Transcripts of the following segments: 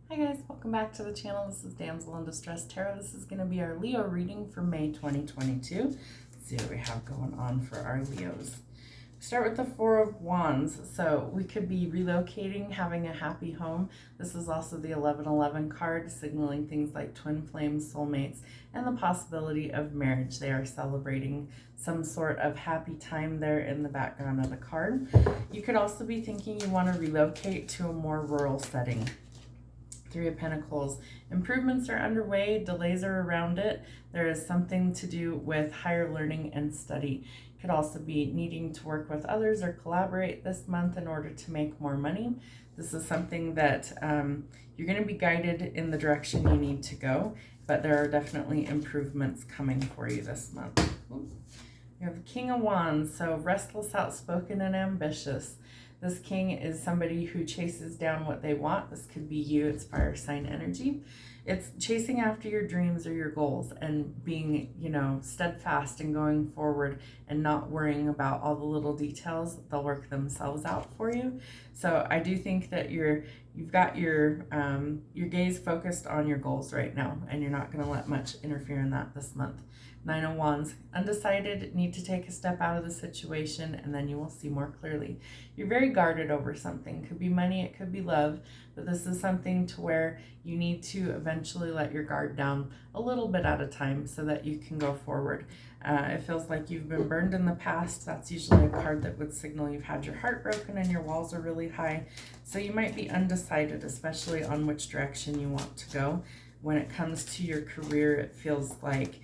Hi guys, welcome back to the channel. This is Damsel in Distress Tarot. This is going to be our Leo reading for May 2022. Let's see what we have going on for our Leos. Start with the Four of Wands. So we could be relocating, having a happy home. This is also the 1111 card, signaling things like twin flames, soulmates, and the possibility of marriage. They are celebrating some sort of happy time there in the background of the card. You could also be thinking you want to relocate to a more rural setting. Three of Pentacles. Improvements are underway, delays are around it. There is something to do with higher learning and study. Could also be needing to work with others or collaborate this month in order to make more money. This is something that you're going to be guided in the direction you need to go, but there are definitely improvements coming for you this month. Ooh. You have the King of Wands, so restless, outspoken, and ambitious. This king is somebody who chases down what they want. This could be you. It's fire sign energy. It's chasing after your dreams or your goals and being, steadfast and going forward and not worrying about all the little details. They'll work themselves out for you. So I do think that you've got your gaze focused on your goals right now, and you're not going to let much interfere in that this month. Nine of Wands, undecided, need to take a step out of the situation, and then you will see more clearly. You're very guarded over something. Could be money, it could be love, but this is something to where you need to eventually let your guard down a little bit at a time so that you can go forward. It feels like you've been burned in the past. That's usually a card that would signal you've had your heart broken and your walls are really high. So you might be undecided, especially on which direction you want to go. When it comes to your career, it feels like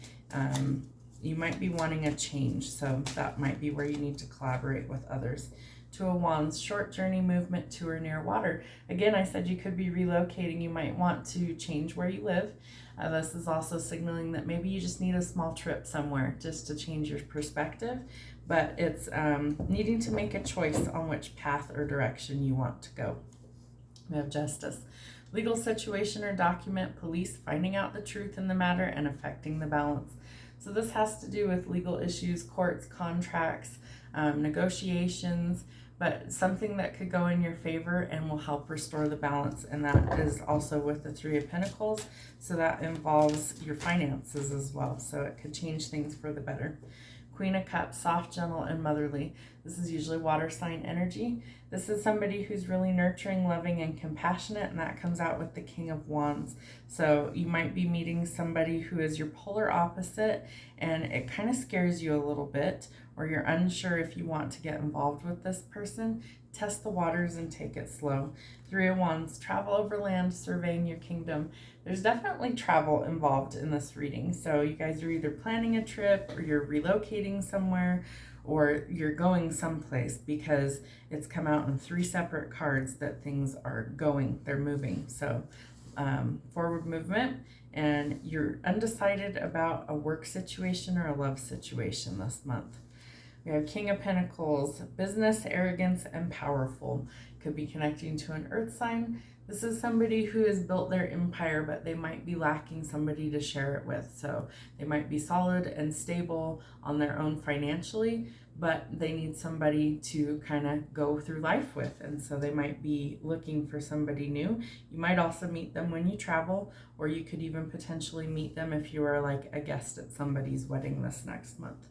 you might be wanting a change, so that might be where you need to collaborate with others. Two of Wands, short journey, movement to or near water. Again, I said you could be relocating. You might want to change where you live. This is also signaling that maybe you just need a small trip somewhere just to change your perspective, but it's needing to make a choice on which path or direction you want to go. We have Justice. Legal situation or document, police finding out the truth in the matter and affecting the balance. So this has to do with legal issues, courts, contracts, negotiations, but something that could go in your favor and will help restore the balance. And that is also with the Three of Pentacles. So that involves your finances as well. So it could change things for the better. Queen of Cups, soft, gentle, and motherly. This is usually water sign energy. This is somebody who's really nurturing, loving, and compassionate, and that comes out with the King of Wands. So you might be meeting somebody who is your polar opposite, and it kind of scares you a little bit, or you're unsure if you want to get involved with this person. Test the waters and take it slow. Three of Wands, travel overland, surveying your kingdom. There's definitely travel involved in this reading. So you guys are either planning a trip or you're relocating somewhere or you're going someplace, because it's come out in three separate cards that things are going, they're moving. So forward movement, and you're undecided about a work situation or a love situation this month. We have King of Pentacles, business, arrogance, and powerful. Could be connecting to an earth sign. This is somebody who has built their empire, but they might be lacking somebody to share it with. So they might be solid and stable on their own financially, but they need somebody to kind of go through life with. And so they might be looking for somebody new. You might also meet them when you travel, or you could even potentially meet them if you are like a guest at somebody's wedding this next month.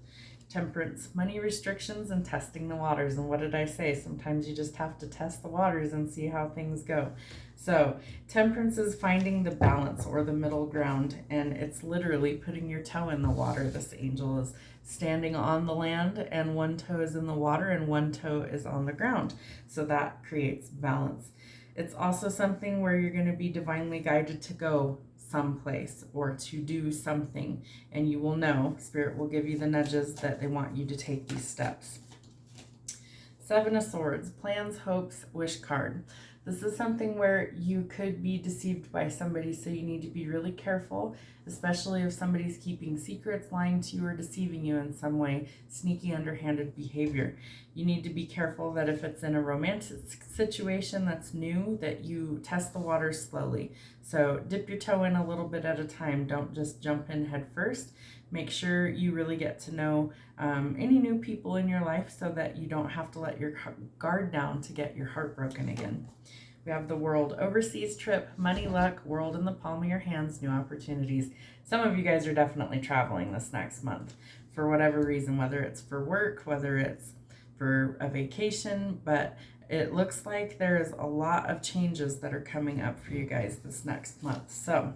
Temperance, money restrictions, and testing the waters. And what did I say? Sometimes you just have to test the waters and see how things go. So Temperance is finding the balance or the middle ground, and it's literally putting your toe in the water. This angel is standing on the land, and one toe is in the water and one toe is on the ground. So that creates balance. It's also something where you're going to be divinely guided to go someplace or to do something, and you will know, Spirit will give you the nudges that they want you to take these steps. Seven of Swords, plans, hopes, wish card. This is something where you could be deceived by somebody, so you need to be really careful, especially if somebody's keeping secrets, lying to you, or deceiving you in some way, sneaky, underhanded behavior. You need to be careful that if it's in a romantic situation that's new, that you test the waters slowly. So dip your toe in a little bit at a time. Don't just jump in head first. Make sure you really get to know any new people in your life so that you don't have to let your guard down to get your heart broken again. We have the World, overseas trip, money, luck, world in the palm of your hands, new opportunities. Some of you guys are definitely traveling this next month for whatever reason, whether it's for work, whether it's for a vacation, but it looks like there's a lot of changes that are coming up for you guys this next month. So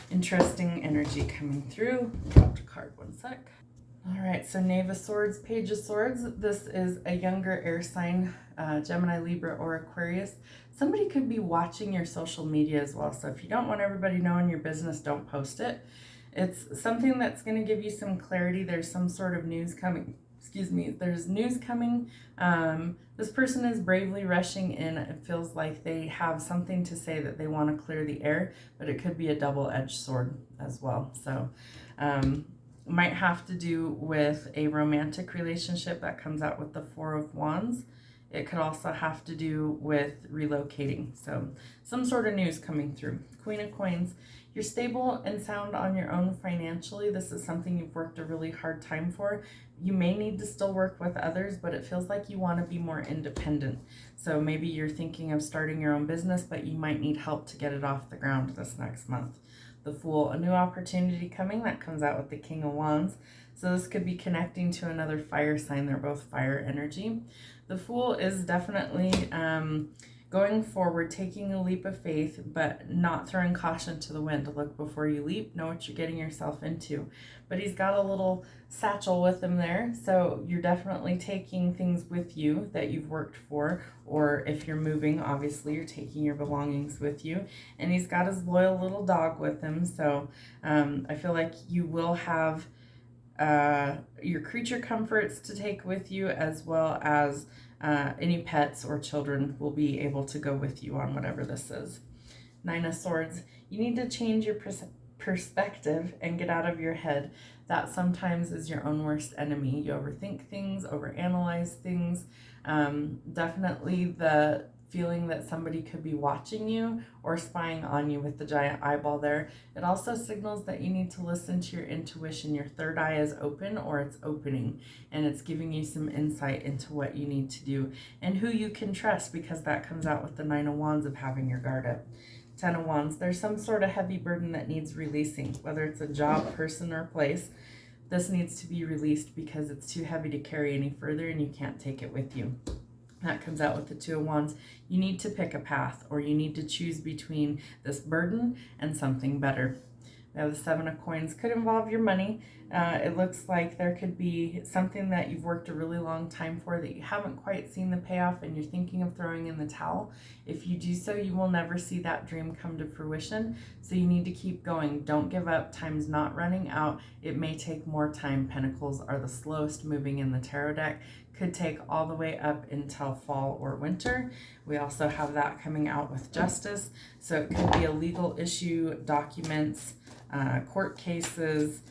interesting energy coming through. Dropped a card, one sec. All right, so Knave of Swords, Page of Swords. This is a younger air sign, Gemini, Libra, or Aquarius. Somebody could be watching your social media as well. So if you don't want everybody knowing your business, don't post it. It's something that's going to give you some clarity. There's some sort of news coming. Excuse me. There's news coming. This person is bravely rushing in. It feels like they have something to say that they want to clear the air, but it could be a double-edged sword as well. So, might have to do with a romantic relationship that comes out with the Four of Wands. It could also have to do with relocating. So some sort of news coming through. Queen of Coins. You're stable and sound on your own financially. This is something you've worked a really hard time for. You may need to still work with others, but it feels like you want to be more independent. So maybe you're thinking of starting your own business, but you might need help to get it off the ground this next month. The Fool, a new opportunity coming. That comes out with the King of Wands. So this could be connecting to another fire sign. They're both fire energy. The Fool is definitely going forward, taking a leap of faith, but not throwing caution to the wind. Look before you leap, know what you're getting yourself into. But he's got a little satchel with him there, so you're definitely taking things with you that you've worked for, or if you're moving, obviously you're taking your belongings with you. And he's got his loyal little dog with him, so I feel like you will have your creature comforts to take with you, as well as any pets or children will be able to go with you on whatever this is. Nine of Swords. You need to change your perspective and get out of your head. That sometimes is your own worst enemy. You overthink things, overanalyze things. Definitely the feeling that somebody could be watching you or spying on you with the giant eyeball there. It also signals that you need to listen to your intuition. Your third eye is open, or it's opening, and it's giving you some insight into what you need to do and who you can trust, because that comes out with the Nine of Wands of having your guard up. Ten of Wands. There's some sort of heavy burden that needs releasing, whether it's a job, person, or place. This needs to be released because it's too heavy to carry any further and you can't take it with you. That comes out with the Two of Wands. You need to pick a path, or you need to choose between this burden and something better. Now the Seven of Coins could involve your money. It looks like there could be something that you've worked a really long time for that you haven't quite seen the payoff, and you're thinking of throwing in the towel. If you do so, you will never see that dream come to fruition. So you need to keep going. Don't give up. Time's not running out. It may take more time. Pentacles are the slowest moving in the tarot deck. Could take all the way up until fall or winter. We also have that coming out with Justice. So it could be a legal issue, documents, court cases.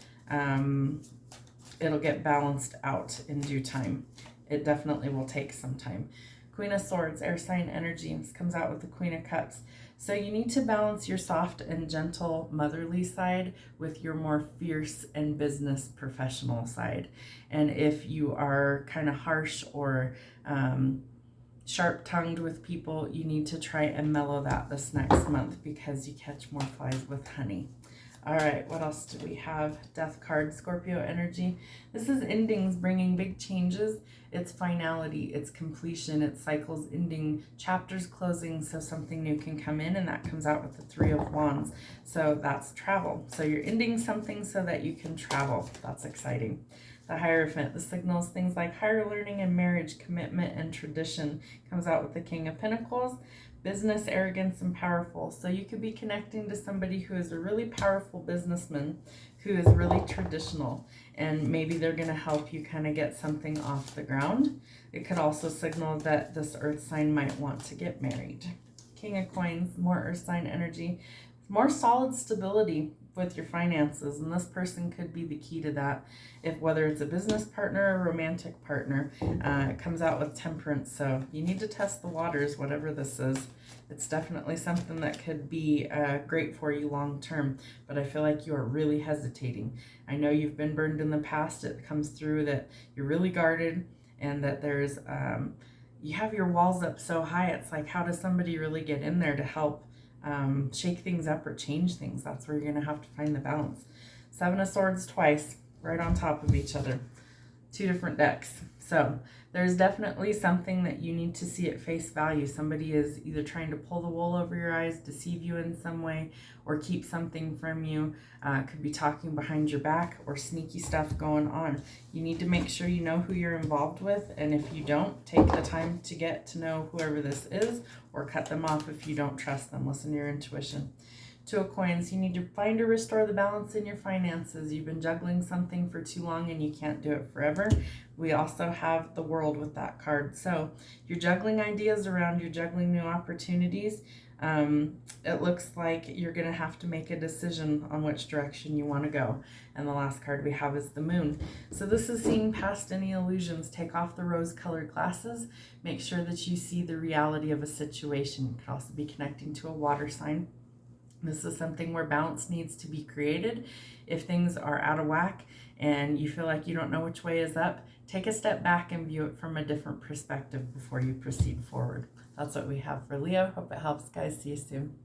It'll get balanced out in due time. It definitely will take some time. Queen of Swords, air sign energy. This comes out with the Queen of Cups. So you need to balance your soft and gentle motherly side with your more fierce and business professional side. And if you are kind of harsh or sharp-tongued with people, you need to try and mellow that this next month, because you catch more flies with honey. All right, what else do we have? Death card, Scorpio energy. This is endings, bringing big changes. It's finality, it's completion, it's cycles ending, chapters closing, so something new can come in, and that comes out with the Three of Wands. So that's travel. So you're ending something so that you can travel. That's exciting. The Hierophant, this signals things like higher learning and marriage, commitment and tradition. Comes out with the King of Pentacles. Business, arrogance, and powerful. So you could be connecting to somebody who is a really powerful businessman who is really traditional, and maybe they're going to help you kind of get something off the ground. It could also signal that this earth sign might want to get married. King of Coins, more earth sign energy, more solid stability with your finances, and this person could be the key to that. If whether it's a business partner or romantic partner, it comes out with Temperance. So you need to test the waters, whatever this is. It's definitely something that could be great for you long term, but I feel like you are really hesitating. I know you've been burned in the past. It comes through that you're really guarded, and that there's you have your walls up so high, it's like, how does somebody really get in there to help shake things up or change things? That's where you're going to have to find the balance. Seven of Swords twice, right on top of each other. Two different decks. So there's definitely something that you need to see at face value. Somebody is either trying to pull the wool over your eyes, deceive you in some way, or keep something from you. Could be talking behind your back or sneaky stuff going on. You need to make sure you know who you're involved with, and if you don't, take the time to get to know whoever this is, or cut them off if you don't trust them. Listen to your intuition. Two of Coins, you need to find or restore the balance in your finances. You've been juggling something for too long and you can't do it forever. We also have the World with that card. So you're juggling ideas around, you're juggling new opportunities. It looks like you're going to have to make a decision on which direction you want to go. And the last card we have is the Moon. So this is seeing past any illusions. Take off the rose-colored glasses. Make sure that you see the reality of a situation. It could also be connecting to a water sign. This is something where balance needs to be created. If things are out of whack and you feel like you don't know which way is up, take a step back and view it from a different perspective before you proceed forward. That's what we have for Leo. Hope it helps, guys. See you soon.